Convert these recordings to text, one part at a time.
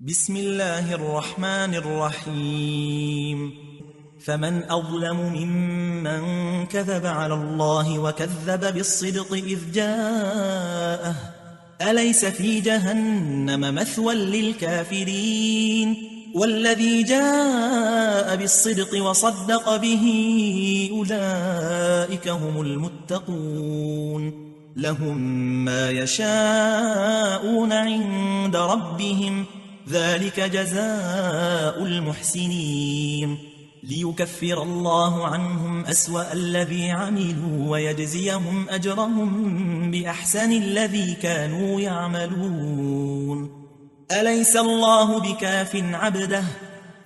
بسم الله الرحمن الرحيم فمن أظلم ممن كذب على الله وكذب بالصدق إذ جاءه أليس في جهنم مثوى للكافرين والذي جاء بالصدق وصدق به أولئك هم المتقون لهم ما يشاءون عند ربهم ذلك جزاء المحسنين ليكفر الله عنهم أسوأ الذي عملوا ويجزيهم أجرهم بأحسن الذي كانوا يعملون أليس الله بكاف عبده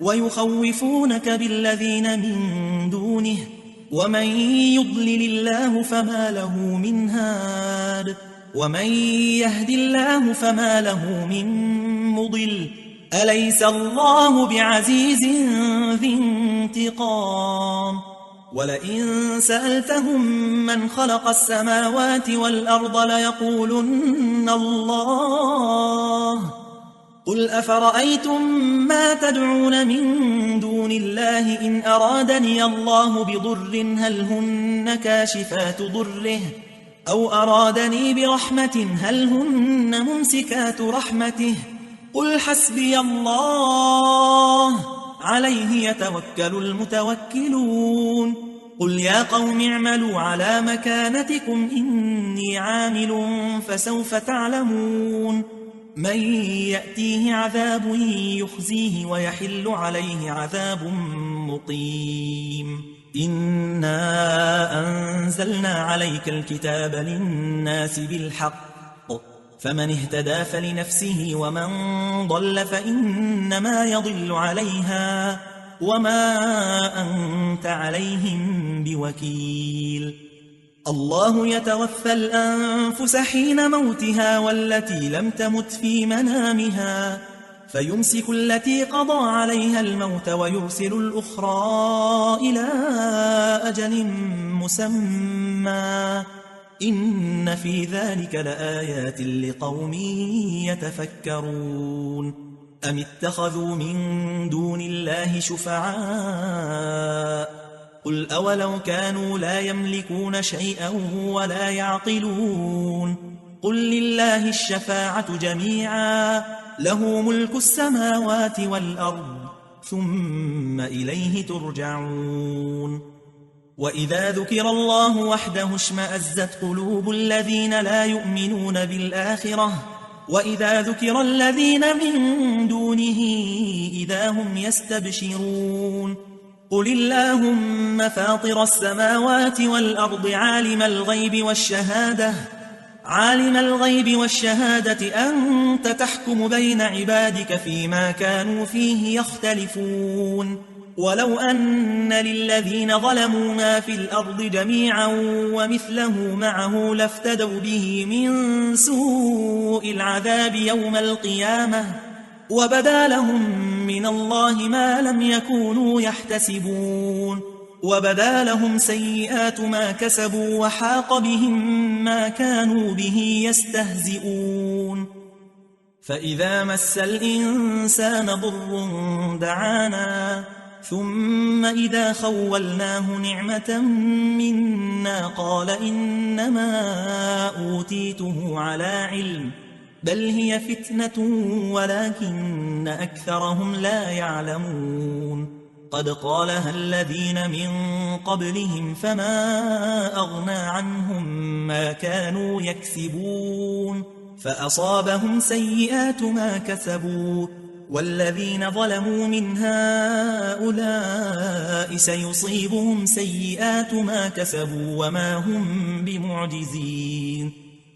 ويخوفونك بالذين من دونه ومن يضلل الله فما له من هاد ومن يهد الله فما له من مضل أليس الله بعزيز ذي انتقام ولئن سألتهم من خلق السماوات والأرض ليقولن الله قل أفرأيتم ما تدعون من دون الله إن أرادني الله بضر هل هن كاشفات ضره أو أرادني برحمة هل هن ممسكات رحمته قل حسبي الله عليه يتوكل المتوكلون قل يا قوم اعملوا على مكانتكم إني عامل فسوف تعلمون من يأتيه عذاب يخزيه ويحل عليه عذاب مقيم إنا أنزلنا عليك الكتاب للناس بالحق فمن اهتدى فلنفسه ومن ضل فإنما يضل عليها وما أنت عليهم بوكيل الله يتوفى الأنفس حين موتها والتي لم تمت في منامها فيمسك التي قضى عليها الموت ويرسل الأخرى إلى أجل مسمى إن في ذلك لآيات لقوم يتفكرون أم اتخذوا من دون الله شفعاء قل أولو كانوا لا يملكون شيئا ولا يعقلون قل لله الشفاعة جميعا له ملك السماوات والأرض ثم إليه ترجعون وإذا ذكر الله وحده اشمأزت قلوب الذين لا يؤمنون بالآخرة وإذا ذكر الذين من دونه إذا هم يستبشرون قل اللهم فاطر السماوات والأرض عالم الغيب والشهادة أنت تحكم بين عبادك فيما كانوا فيه يختلفون ولو أن للذين ظلموا ما في الأرض جميعا ومثله معه لافتدوا به من سوء العذاب يوم القيامة وبدا لهم من الله ما لم يكونوا يحتسبون وبدا لهم سيئات ما كسبوا وحاق بهم ما كانوا به يستهزئون فإذا مس الإنسان ضر دعانا ثم إذا خولناه نعمة منا قال إنما أوتيته على علم بل هي فتنة ولكن أكثرهم لا يعلمون قد قالها الذين من قبلهم فما أغنى عنهم ما كانوا يكسبون فأصابهم سيئات ما كسبوا والذين ظلموا من هؤلاء سيصيبهم سيئات ما كسبوا وما هم بمعجزين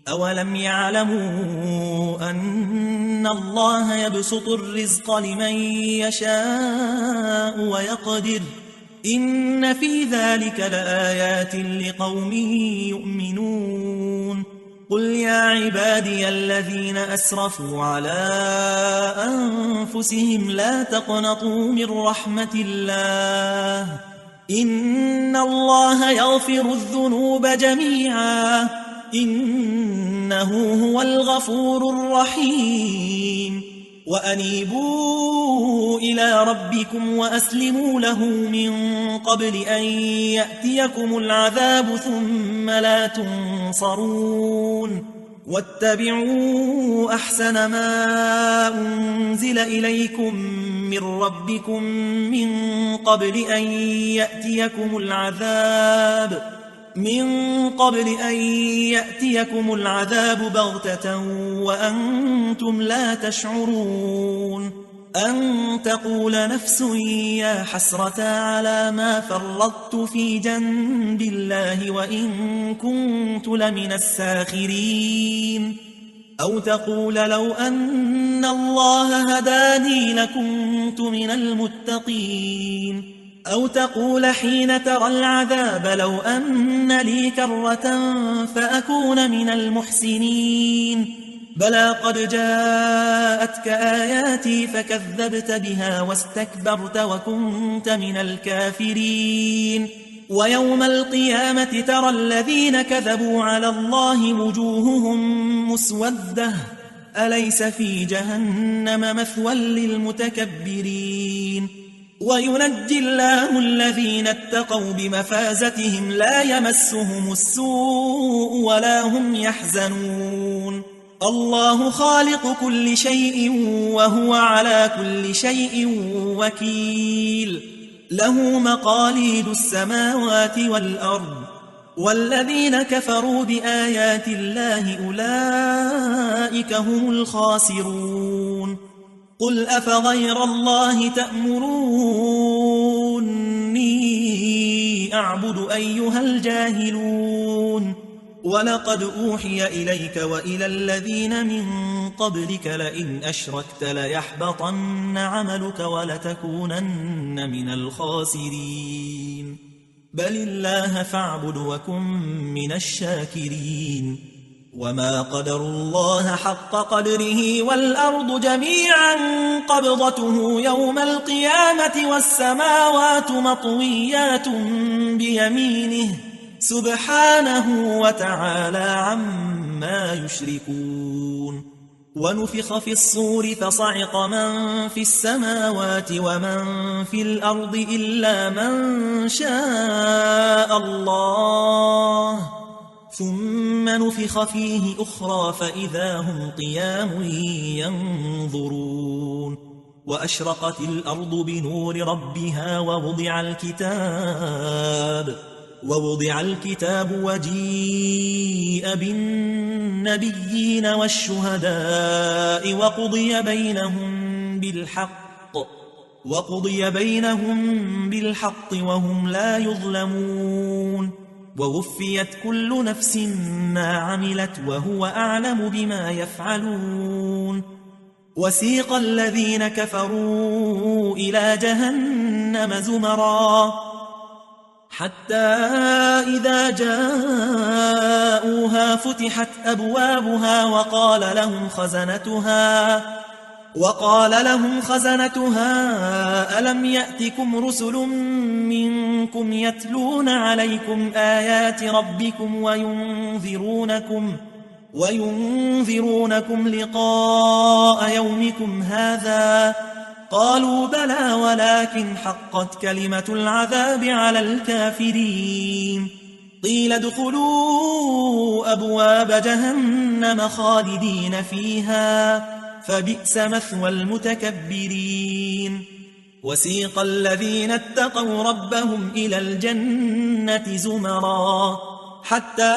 أولم يعلموا أن الله يبسط الرزق لمن يشاء ويقدر إن في ذلك لآيات لقوم يؤمنون قل يا عبادي الذين أسرفوا على أنفسهم لا تقنطوا من رحمة الله إن الله يغفر الذنوب جميعا إنه هو الغفور الرحيم وأنيبوا إلى ربكم وأسلموا له من قبل أن يأتيكم العذاب ثم لا تنصرون واتبعوا أحسن ما أنزل إليكم من ربكم من قبل أن يأتيكم العذاب بغتة وأنتم لا تشعرون أن تقول نفس يا حسرة على ما فرطت في جنب الله وإن كنت لمن الساخرين أو تقول لو أن الله هداني لكنت من المتقين أو تقول حين ترى العذاب لو أن لي كرة فأكون من المحسنين بلى قد جاءتك آياتي فكذبت بها واستكبرت وكنت من الكافرين ويوم القيامة ترى الذين كذبوا على الله وجوههم مسودة أليس في جهنم مثوى للمتكبرين وينجي الله الذين اتقوا بمفازتهم لا يمسهم السوء ولا هم يحزنون الله خالق كل شيء وهو على كل شيء وكيل له مقاليد السماوات والأرض والذين كفروا بآيات الله أولئك هم الخاسرون قل أفغير الله تأمروني أعبد أيها الجاهلون ولقد أوحي إليك وإلى الذين من قبلك لئن أشركت ليحبطن عملك ولتكونن من الخاسرين بل الله فاعبد وكن من الشاكرين وما قدروا الله حق قدره والأرض جميعا قبضته يوم القيامة والسماوات مطويات بيمينه سبحانه وتعالى عما يشركون ونفخ في الصور فصعق من في السماوات ومن في الأرض إلا من شاء الله ثم نفخ فيه أخرى فإذا هم قيام ينظرون وأشرقت الأرض بنور ربها ووضع الكتاب وجيء بالنبيين والشهداء وقضي بينهم بالحق وهم لا يظلمون ووفيت كل نفس ما عملت وهو أعلم بما يفعلون وسيق الذين كفروا إلى جهنم زمرا حتى إذا جاءوها فتحت أبوابها وقال لهم خزنتها ألم يأتكم رسل منكم يتلون عليكم آيات ربكم وينذرونكم لقاء يومكم هذا قالوا بلى ولكن حقت كلمة العذاب على الكافرين قيل ادخلوا أبواب جهنم خالدين فيها فبئس مثوى المتكبرين وسيق الذين اتقوا ربهم إلى الجنة زمرا حتى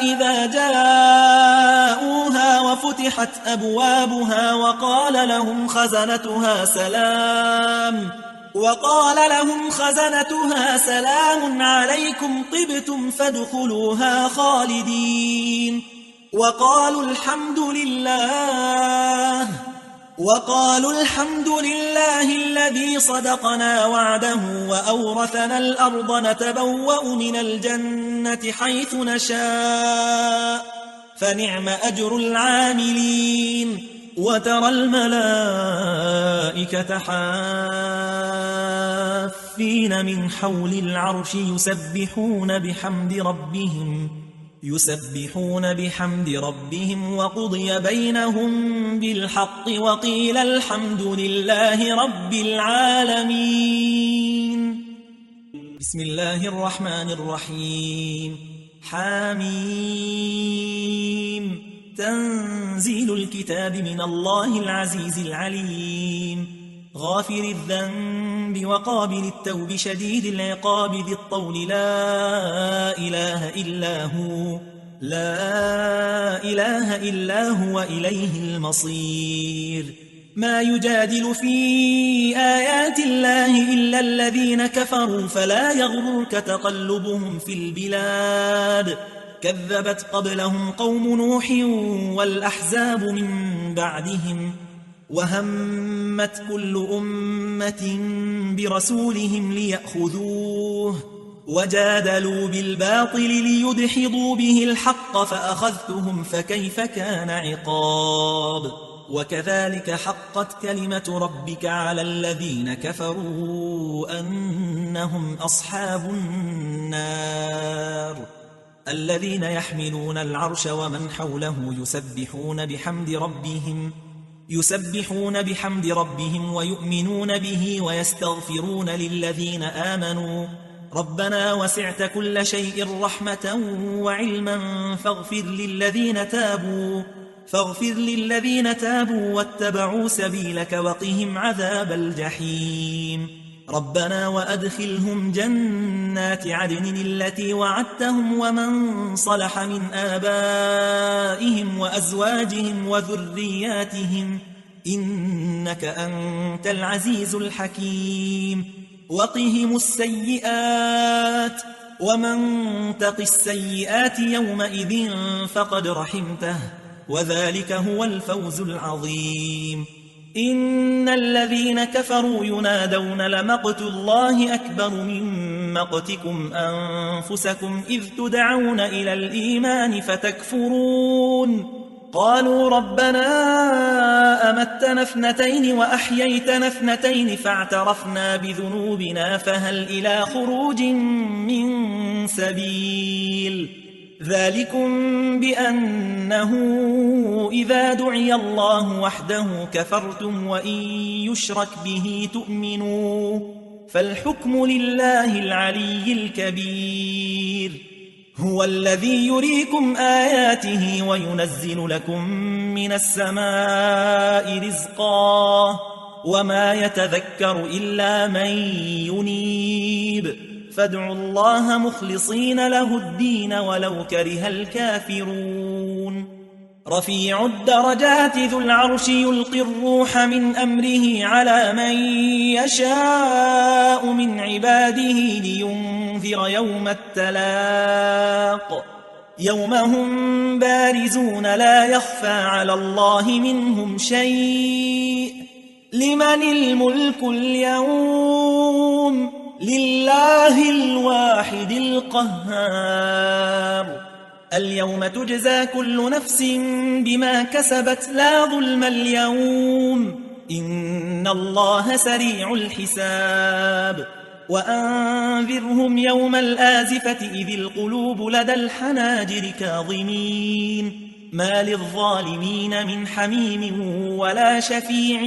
إذا جاءوها وفتحت أبوابها وقال لهم خزنتها سلام عليكم طبتم فادخلوها خالدين وقالوا الحمد لله الذي صدقنا وعده وأورثنا الأرض نتبوأ من الجنة حيث نشاء فنعم أجر العاملين وترى الملائكة حافين من حول العرش يسبحون يسبحون بحمد ربهم وقضي بينهم بالحق وقيل الحمد لله رب العالمين. بسم الله الرحمن الرحيم. حميم. تنزيل الكتاب من الله العزيز العليم، غافر الذنب وقابل التوب شديد العقاب ذي الطول لا إله إلا هو، لا إله إلا هو إليه المصير. ما يجادل في آيات الله إلا الذين كفروا فلا يغررك تقلبهم في البلاد. كذبت قبلهم قوم نوح والأحزاب من بعدهم، وهمت كل أمة برسولهم ليأخذوه، وجادلوا بالباطل ليدحضوا به الحق فأخذتهم فكيف كان عقاب. وكذلك حقت كلمة ربك على الذين كفروا أنهم أصحاب النار. الذين يحملون العرش ومن حوله يسبحون بحمد ربهم ويؤمنون به ويستغفرون للذين آمنوا ربنا وسعت كل شيء رحمة وعلما فاغفر للذين تابوا واتبعوا سبيلك وقهم عذاب الجحيم. ربنا وأدخلهم جنات عدن التي وعدتهم ومن صلح من آبائهم وأزواجهم وذرياتهم إنك أنت العزيز الحكيم. وقهم السيئات ومن تق السيئات يومئذ فقد رحمته وذلك هو الفوز العظيم. إن الذين كفروا ينادون لمقت الله أكبر من مقتكم أنفسكم إذ تدعون إلى الإيمان فتكفرون. قالوا ربنا أمتنا اثنتين وأحييتنا اثنتين فاعترفنا بذنوبنا فهل إلى خروج من سبيل. ذلكم بأنه إذا دعي الله وحده كفرتم وإن يشرك به تؤمنوا فالحكم لله العلي الكبير. هو الذي يريكم آياته وينزل لكم من السماء رزقا وما يتذكر إلا من ينيب فادعوا الله مخلصين له الدين ولو كره الكافرون. رفيع الدرجات ذو العرش يلقي الروح من أمره على من يشاء من عباده لينذر يوم التلاق يوم هم بارزون لا يخفى على الله منهم شيء. لمن الملك اليوم؟ لله الواحد القهار. اليوم تجزى كل نفس بما كسبت لا ظلم اليوم إن الله سريع الحساب. وأنذرهم يوم الآزفة إذ القلوب لدى الحناجر كاظمين ما للظالمين من حميم ولا شفيع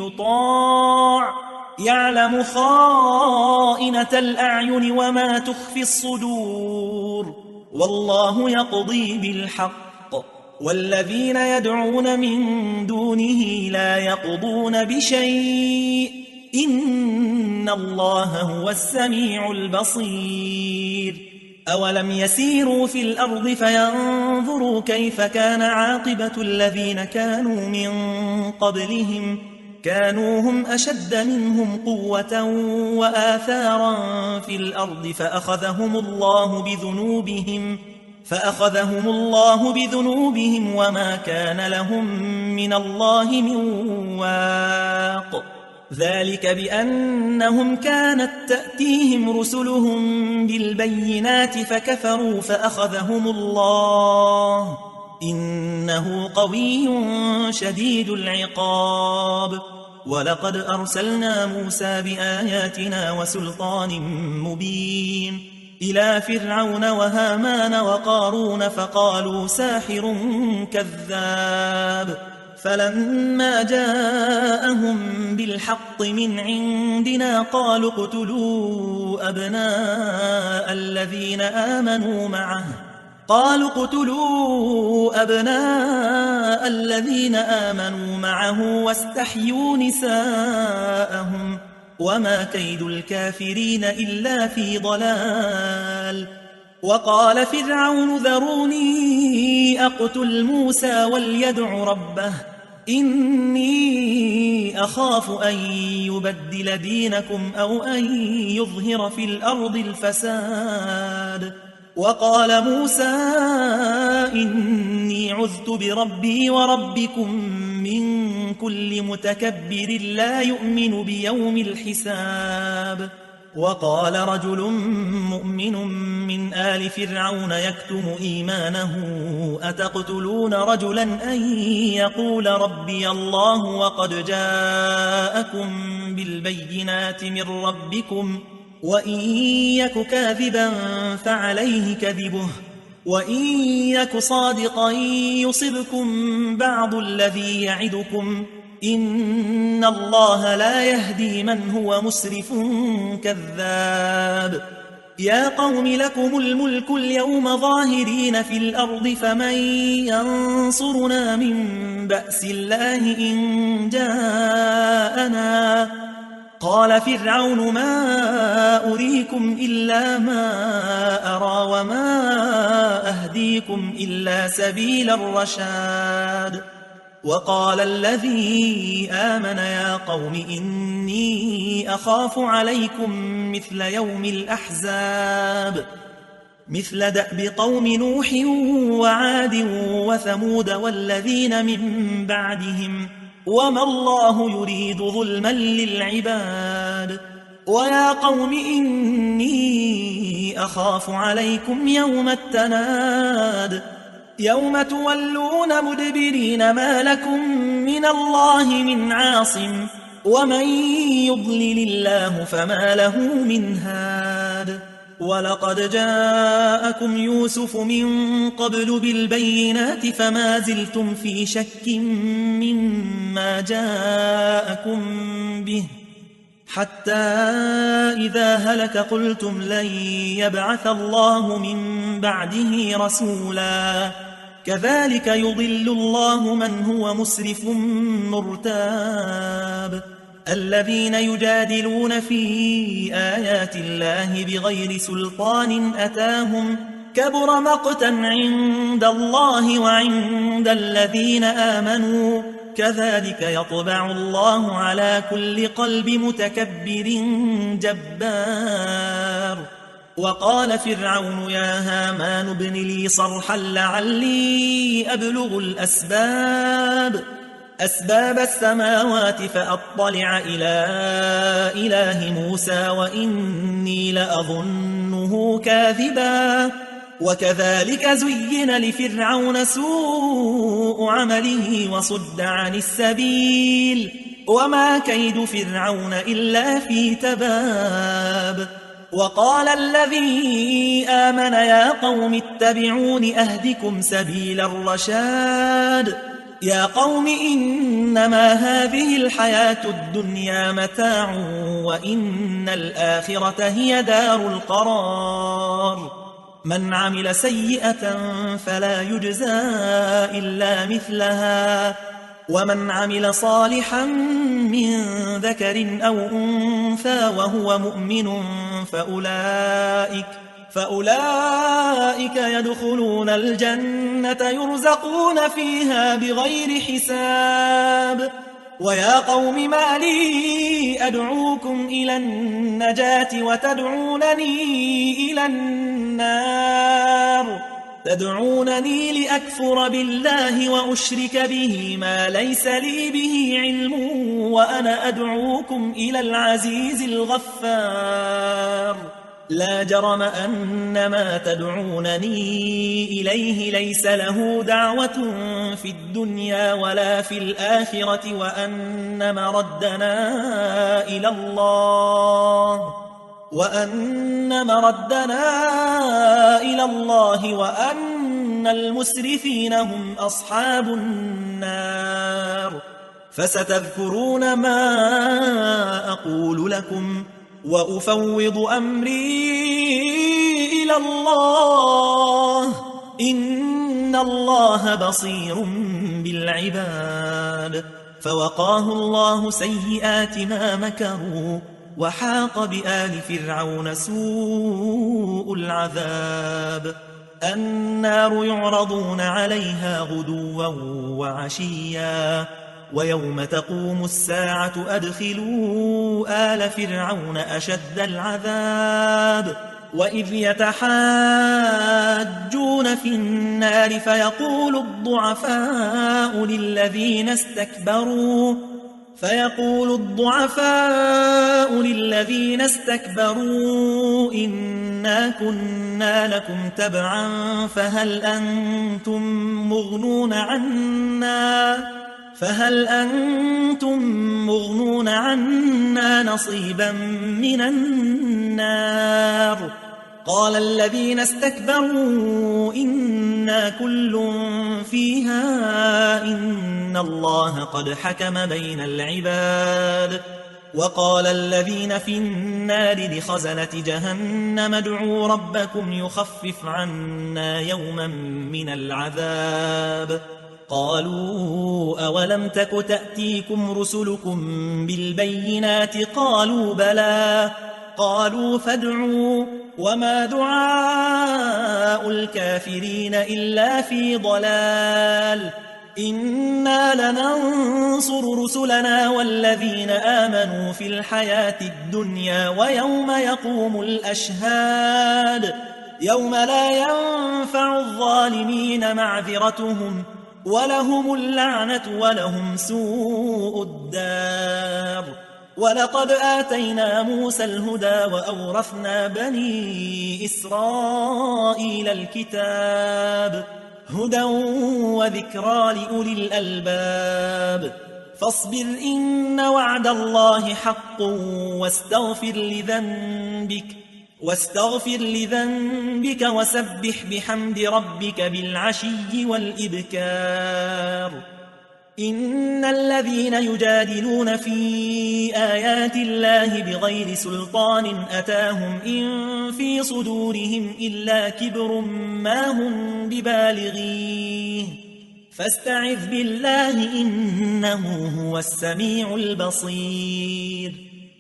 يطاع يعلم خائنة الأعين وما تخفي الصدور والله يقضي بالحق والذين يدعون من دونه لا يقضون بشيء إن الله هو السميع البصير. أولم يسيروا في الأرض فينظروا كيف كان عاقبة الذين كانوا من قبلهم كانوا هم أشد منهم قوة وآثارا في الأرض فأخذهم الله بذنوبهم وما كان لهم من الله من واق. ذلك بأنهم كانت تأتيهم رسلهم بالبينات فكفروا فأخذهم الله إنه قوي شديد العقاب. ولقد أرسلنا موسى بآياتنا وسلطان مبين إلى فرعون وهامان وقارون فقالوا ساحر كذاب فلما جاءهم بالحق من عندنا قالوا اقتلوا أبناء الذين آمنوا معه واستحيوا نساءهم وما كيد الكافرين إلا في ضلال. وقال فرعون ذروني أقتل موسى وليدع ربه إني أخاف أن يبدل دينكم أو أن يظهر في الأرض الفساد. وقال موسى إني عذت بربي وربكم من كل متكبر لا يؤمن بيوم الحساب. وقال رجل مؤمن من آل فرعون يكتم إيمانه أتقتلون رجلا أن يقول ربي الله وقد جاءكم بالبينات من ربكم وإن يك كاذبا فعليه كذبه وإن يك صادقا يصبكم بعض الذي يعدكم إن الله لا يهدي من هو مسرف كذاب. يا قوم لكم الملك اليوم ظاهرين في الأرض فمن ينصرنا من بأس الله إن جاءنا. قال فرعون ما أريكم إلا ما أرى وما أهديكم إلا سبيل الرشاد. وقال الذي آمن يا قوم إني أخاف عليكم مثل يوم الأحزاب مثل دأب قوم نوح وعاد وثمود والذين من بعدهم وما الله يريد ظلما للعباد. ويا قوم إني أخاف عليكم يوم التناد يوم تولون مدبرين ما لكم من الله من عاصم ومن يضلل الله فما له من هاد. ولقد جاءكم يوسف من قبل بالبينات فما زلتم في شك مما جاءكم به حتى إذا هلك قلتم لن يبعث الله من بعده رسولا كذلك يضل الله من هو مسرف مرتاب. الذين يجادلون في آيات الله بغير سلطان أتاهم كبر مقتا عند الله وعند الذين آمنوا كذلك يطبع الله على كل قلب متكبر جبار. وقال فرعون يا هامان ابن لي صرحا لعلي أبلغ أسباب السماوات فأطلع إلى إله موسى وإني لأظنه كاذبا. وكذلك زين لفرعون سوء عمله وصد عن السبيل وما كيد فرعون إلا في تباب. وقال الذي آمن يا قوم اتبعون أهدكم سبيل الرشاد. يا قوم إنما هذه الحياة الدنيا متاع وإن الآخرة هي دار القرار. من عمل سيئة فلا يجزى إلا مثلها ومن عمل صالحا من ذكر أو أنثى وهو مؤمن فأولئك يدخلون الجنة يرزقون فيها بغير حساب. ويا قوم ما لي أدعوكم إلى النجاة وتدعونني إلى النار تدعونني لأكفر بالله وأشرك به ما ليس لي به علم وأنا أدعوكم إلى العزيز الغفار. لا جرم أن ما تدعونني إليه ليس له دعوة في الدنيا ولا في الآخرة وأن مردنا إلى الله وأن مردنا إلى الله وأن المسرفين هم أصحاب النار فستذكرون ما أقول لكم وأفوض أمري إلى الله إن الله بصير بالعباد فوقاه الله سيئات ما مكروا وحاق بآل فرعون سوء العذاب النار يعرضون عليها غدوا وعشيا ويوم تقوم الساعة أدخلوا آل فرعون أشد العذاب وإذ يتحاجون في النار فيقول الضعفاء للذين استكبروا إنا كنا لكم تبعا فهل أنتم مغنون عنا نصيبا من النار قال الذين استكبروا إنا كل فيها إن الله قد حكم بين العباد وقال الذين في النار لخزنة جهنم ادعوا ربكم يخفف عنا يوما من العذاب قالوا أولم تك تأتيكم رسلكم بالبينات قالوا بلى قالوا فادعوا وما دعاء الكافرين إلا في ضلال إنا لننصر رسلنا والذين آمنوا في الحياة الدنيا ويوم يقوم الأشهاد يوم لا ينفع الظالمين معذرتهم ولهم اللعنة ولهم سوء الدار ولقد آتينا موسى الهدى وأورثنا بني إسرائيل الكتاب هدى وذكرى لأولي الألباب فاصبر إن وعد الله حق واستغفر لذنبك وسبح بحمد ربك بالعشي والإبكار إن الذين يجادلون في آيات الله بغير سلطان أتاهم إن في صدورهم إلا كبر ما هم ببالغيه فاستعذ بالله إنه هو السميع البصير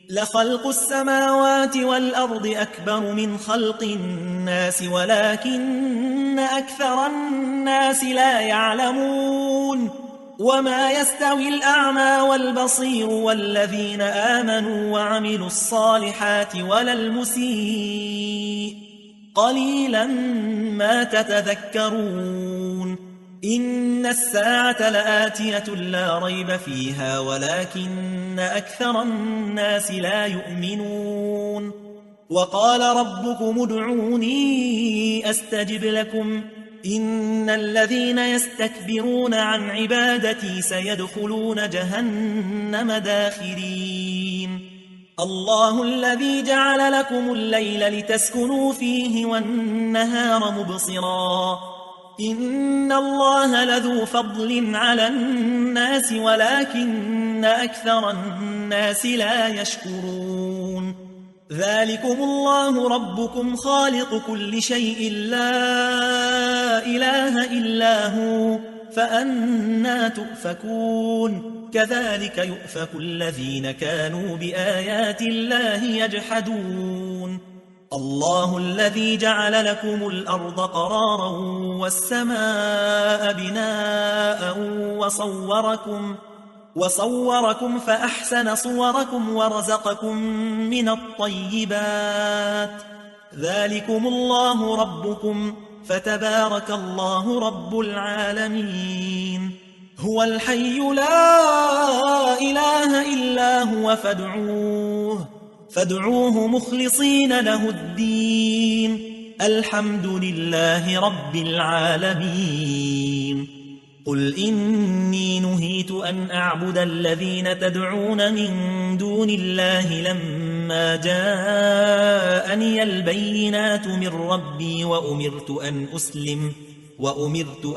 لخلق السماوات والأرض أكبر من خلق الناس ولكن أكثر الناس لا يعلمون وما يستوي الأعمى والبصير والذين آمنوا وعملوا الصالحات ولا المسيء قليلا ما تتذكرون إن الساعة لآتية لا ريب فيها ولكن أكثر الناس لا يؤمنون وقال ربكم ادعوني أستجب لكم إن الذين يستكبرون عن عبادتي سيدخلون جهنم داخرين الله الذي جعل لكم الليل لتسكنوا فيه والنهار مبصرا إن الله لذو فضل على الناس ولكن أكثر الناس لا يشكرون ذلكم الله ربكم خالق كل شيء لا إله إلا هو فأنى تؤفكون كذلك يؤفك الذين كانوا بآيات الله يجحدون الله الذي جعل لكم الأرض قرارا والسماء بناء وصوركم فأحسن صوركم ورزقكم من الطيبات ذلكم الله ربكم فتبارك الله رب العالمين هو الحي لا إله إلا هو فادعوه مخلصين له الدين الحمد لله رب العالمين قل إني نهيت أن أعبد الذين تدعون من دون الله لما فلما جاءني البينات من ربي وأمرت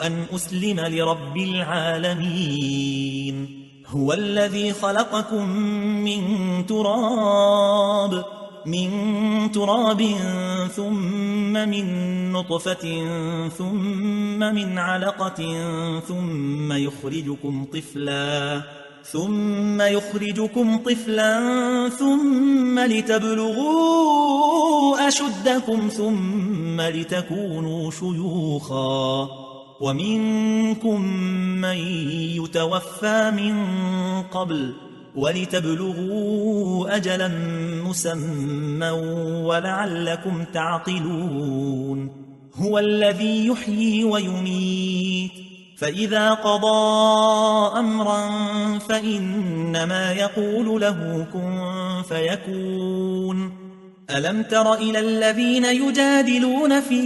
أن أسلم لرب العالمين. هو الذي خلقكم من تراب ثم من نطفة ثم من علقة ثم يخرجكم طفلا ثم لتبلغوا أشدكم ثم لتكونوا شيوخا ومنكم من يتوفى من قبل ولتبلغوا أجلا مسمى ولعلكم تعقلون. هو الذي يحيي ويميت فإذا قضى أمرا فإنما يقول له كن فيكون. ألم تر إلى الذين يجادلون في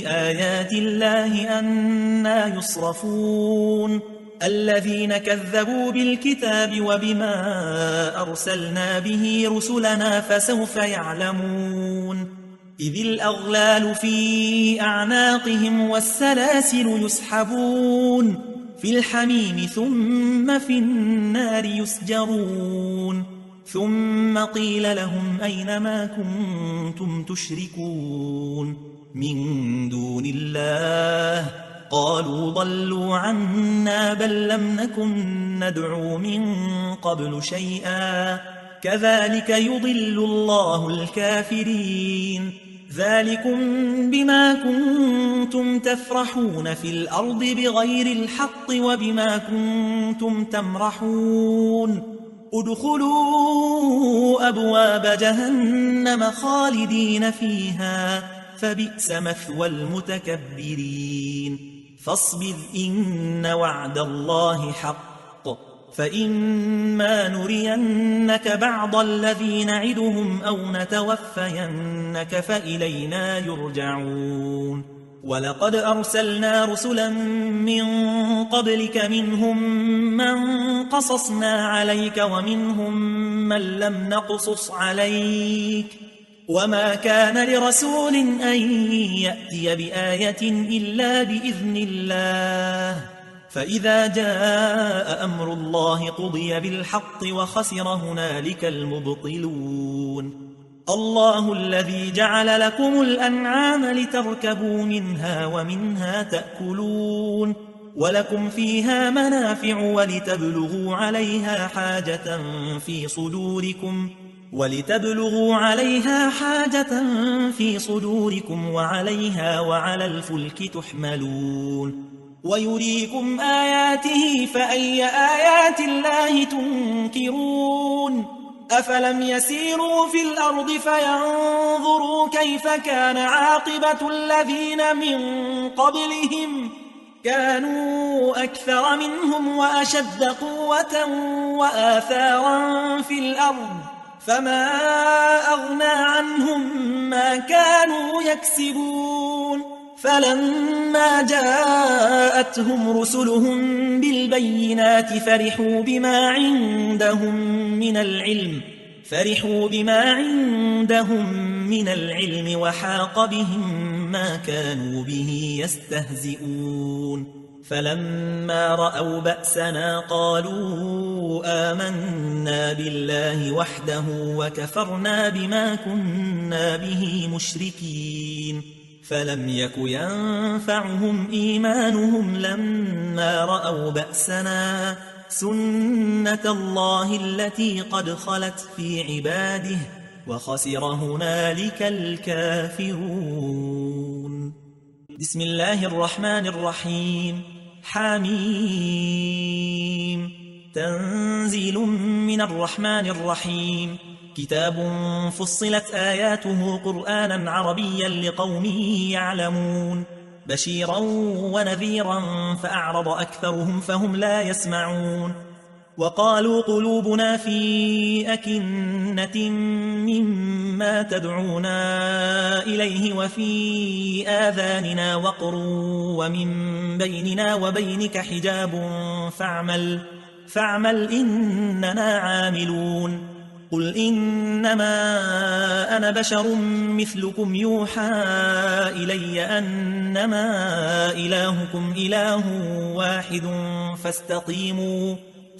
آيات الله أنى يصرفون الذين كذبوا بالكتاب وبما أرسلنا به رسلنا فسوف يعلمون. إذ الأغلال في أعناقهم والسلاسل يسحبون في الحميم ثم في النار يسجرون ثم قيل لهم أين ما كنتم تشركون من دون الله قالوا ضلوا عنا بل لم نكن ندعو من قبل شيئا كذلك يضل الله الكافرين. ذلكم بما كنتم تفرحون في الأرض بغير الحق وبما كنتم تمرحون. ادخلوا أبواب جهنم خالدين فيها فبئس مثوى المتكبرين. فاصبر إن وعد الله حق فإما نرينك بعض الذي نعدهم أو نتوفينك فإلينا يرجعون. ولقد أرسلنا رسلا من قبلك منهم من قصصنا عليك ومنهم من لم نقصص عليك وما كان لرسول أن يأتي بآية إلا بإذن الله فإذا جاء أمر الله قضي بالحق وخسر هنالك المبطلون. الله الذي جعل لكم الأنعام لتركبوا منها ومنها تأكلون ولكم فيها منافع ولتبلغوا عليها حاجة في صدوركم وعليها وعلى الفلك تحملون ويريكم آياته فأي آيات الله تنكرون. أفلم يسيروا في الأرض فينظروا كيف كان عاقبة الذين من قبلهم كانوا أكثر منهم وأشد قوة وآثارا في الأرض فما أغنى عنهم ما كانوا يكسبون. فلما جاءتهم رسلهم بالبينات فرحوا بما عندهم من العلم وحاق بهم ما كانوا به يستهزئون. فلما رأوا بأسنا قالوا آمنا بالله وحده وكفرنا بما كنا به مشركين. فلم يك ينفعهم إيمانهم لما رأوا بأسنا سنة الله التي قد خلت في عباده وخسر هنالك الكافرون. بسم الله الرحمن الرحيم. حميم تنزيل من الرحمن الرحيم. كتاب فصلت آياته قرآنا عربيا لقوم يعلمون بشيرا ونذيرا فأعرض أكثرهم فهم لا يسمعون. وقالوا قلوبنا في أكنة مما تدعونا إليه وفي آذاننا وقر ومن بيننا وبينك حجاب فاعمل إننا عاملون. قل إنما أنا بشر مثلكم يوحى إلي أنما إلهكم إله واحد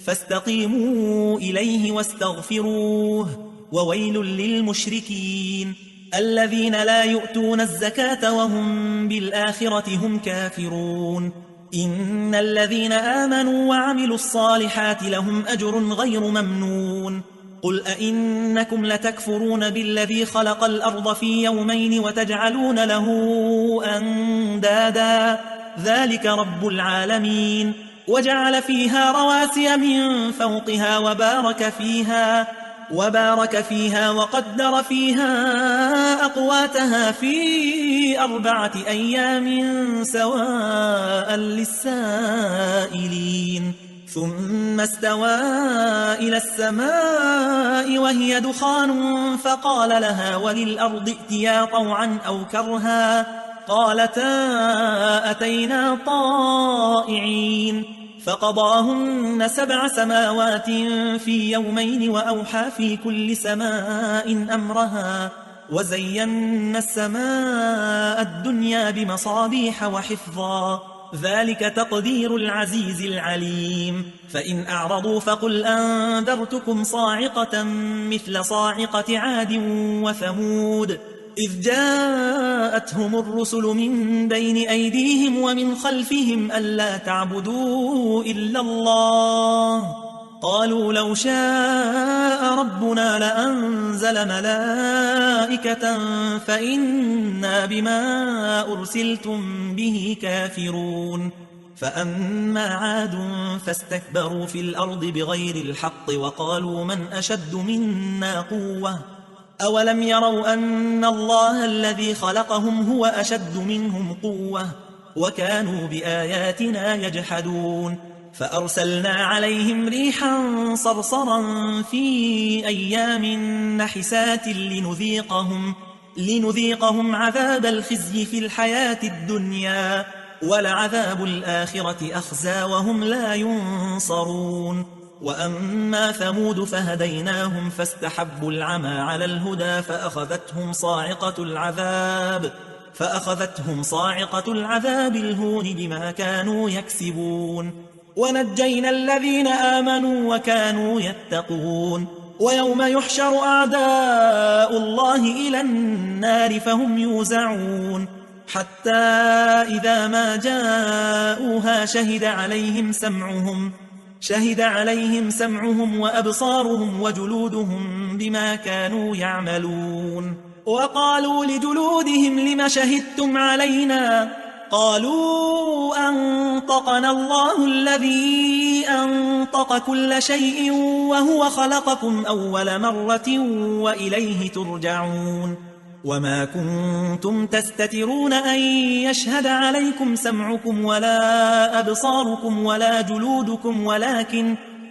فاستقيموا إليه واستغفروه وويل للمشركين الذين لا يؤتون الزكاة وهم بالآخرة هم كافرون إن الذين آمنوا وعملوا الصالحات لهم أجر غير ممنون قل أئنكم لتكفرون بالذي خلق الأرض في يومين وتجعلون له أندادا ذلك رب العالمين وجعل فيها رواسي من فوقها وبارك فيها وقدر فيها أقواتها في 4 أيام سواء للسائلين ثم استوى إلى السماء وهي دخان فقال لها وللأرض ائتيا طوعا أو كرها قالتا أتينا طائعين فقضاهن 7 سماوات في يومين وأوحى في كل سماء أمرها وزينا السماء الدنيا بمصابيح وحفظا ذلك تقدير العزيز العليم فإن أعرضوا فقل أنذرتكم صاعقة مثل صاعقة عاد وثمود إذ جاءتهم الرسل من بين أيديهم ومن خلفهم ألا تعبدوا إلا الله قالوا لو شاء ربنا لأنزل ملائكة فإنا بما أرسلتم به كافرون فأما عاد فاستكبروا في الأرض بغير الحق وقالوا من أشد منا قوة أولم يروا أن الله الذي خلقهم هو أشد منهم قوة وكانوا بآياتنا يجحدون فأرسلنا عليهم ريحا صرصرا في أيام نحسات لنذيقهم عذاب الخزي في الحياة الدنيا ولعذاب الآخرة أخزى وهم لا ينصرون وأما ثمود فهديناهم فاستحبوا العمى على الهدى فأخذتهم صاعقة العذاب الهون بما كانوا يكسبون ونجينا الذين آمنوا وكانوا يتقون ويوم يحشر أعداء الله إلى النار فهم يوزعون حتى إذا ما جاءوها شهد عليهم سمعهم وأبصارهم وجلودهم بما كانوا يعملون وقالوا لجلودهم لم شهدتم علينا قالوا أنطقنا الله الذي أنطق كل شيء وهو خلقكم أول مرة وإليه ترجعون وما كنتم تستترون أن يشهد عليكم سمعكم ولا أبصاركم ولا جلودكم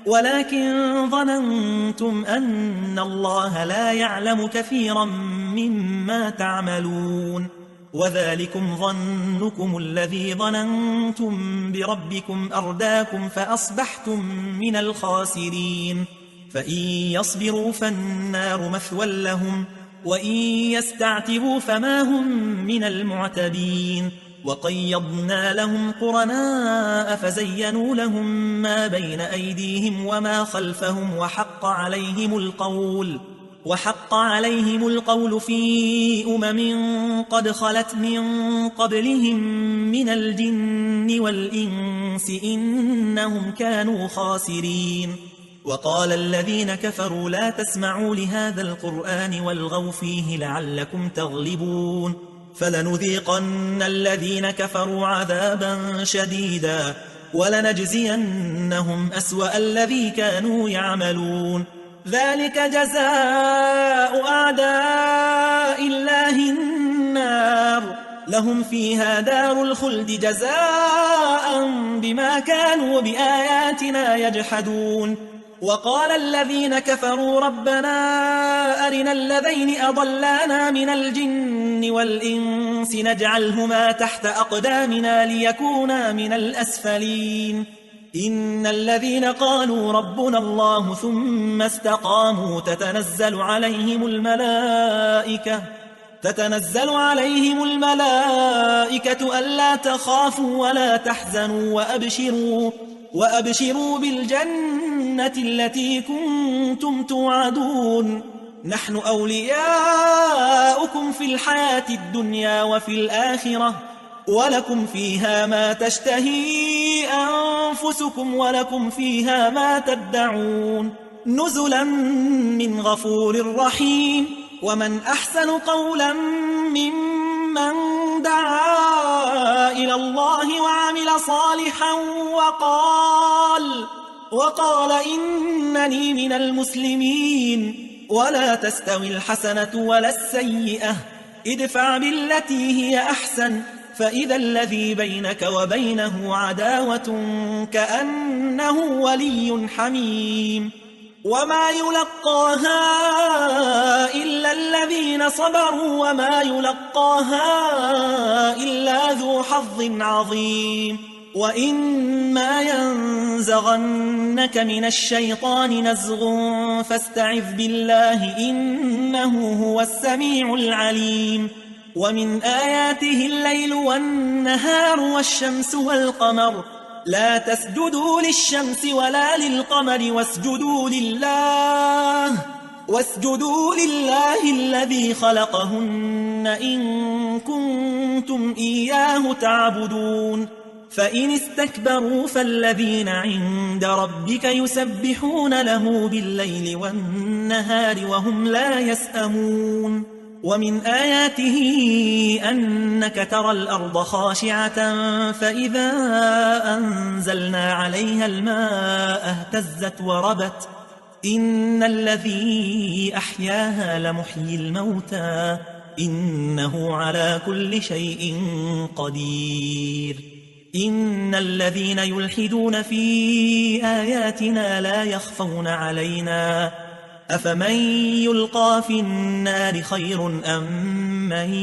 ولكن ظننتم أن الله لا يعلم كثيرا مما تعملون وذلكم ظنكم الذي ظننتم بربكم أرداكم فأصبحتم من الخاسرين فإن يصبروا فالنار مثوى لهم وإن يستعتبوا فما هم من المعتبين وقيضنا لهم قرناء فزينوا لهم ما بين أيديهم وما خلفهم وحق عليهم القول في قد خلت من قبلهم من الجن والإنس إنهم كانوا خاسرين وقال الذين كفروا لا تسمعوا لهذا القرآن والغوا فيه لعلكم تغلبون فلنذيقن الذين كفروا عذابا شديدا ولنجزينهم أسوأ الذي كانوا يعملون ذلك جزاء أعداء الله النار لهم فيها دار الخلد جزاء بما كانوا بآياتنا يجحدون وقال الذين كفروا ربنا أرنا الذين أضلانا من الجن والإنس نجعلهما تحت أقدامنا ليكونا من الأسفلين إن الذين قالوا ربنا الله ثم استقاموا تتنزل عليهم الملائكة ألا تخافوا ولا تحزنوا وأبشروا بالجنة التي كنتم توعدون نحن أولياؤكم في الحياة الدنيا وفي الآخرة ولكم فيها ما تشتهي أنفسكم ولكم فيها ما تدعون نزلا من غفور رحيم ومن أحسن قولا ممن دعا إلى الله وعمل صالحا وقال إنني من المسلمين ولا تستوي الحسنة ولا السيئة ادفع بالتي هي أحسن فإذا الذي بينك وبينه عداوة كأنه ولي حميم وما يلقاها إلا الذين صبروا وما يلقاها إلا ذو حظ عظيم وإما ينزغنك من الشيطان نزغ فاستعذ بالله إنه هو السميع العليم ومن آياته الليل والنهار والشمس والقمر لا تسجدوا للشمس ولا للقمر واسجدوا لله الذي خلقهن إن كنتم إياه تعبدون فإن استكبروا فالذين عند ربك يسبحون له بالليل والنهار وهم لا يسأمون ومن آياته أنك ترى الأرض خاشعة فإذا أنزلنا عليها الماء اهتزت وربت إن الذي أحياها لمحيي الموتى إنه على كل شيء قدير إن الذين يلحدون في آياتنا لا يخفون علينا أفمن يلقى في النار خير أم من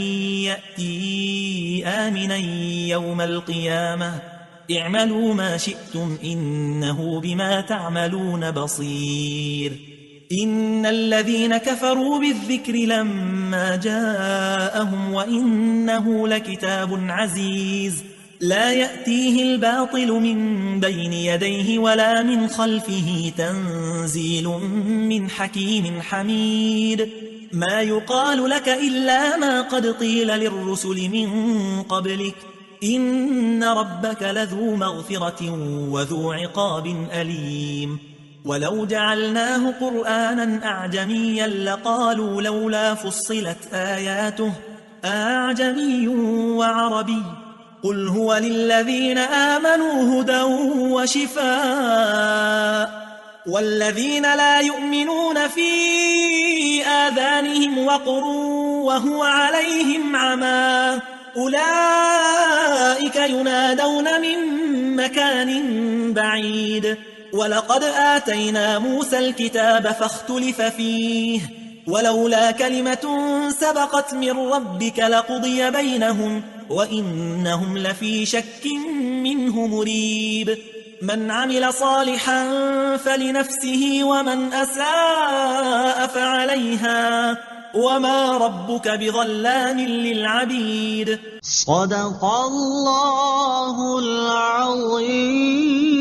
يأتي آمنا يوم القيامة اعملوا ما شئتم إنه بما تعملون بصير إن الذين كفروا بالذكر لما جاءهم وإنه لكتاب عزيز لا يأتيه الباطل من بين يديه ولا من خلفه تنزيل من حكيم حميد ما يقال لك إلا ما قد قيل للرسل من قبلك إن ربك لذو مغفرة وذو عقاب أليم ولو جعلناه قرآنا أعجميا لقالوا لولا فصلت آياته أعجمي وعربي قل هو للذين آمنوا هدى وشفاء والذين لا يؤمنون في آذانهم وقر وهو عليهم عمى أولئك ينادون من مكان بعيد ولقد آتينا موسى الكتاب فاختلف فيه ولولا كلمة سبقت من ربك لقضي بينهم وإنهم لفي شك منه مريب من عمل صالحا فلنفسه ومن أساء فعليها وما ربك بظلام للعبيد صدق الله العظيم.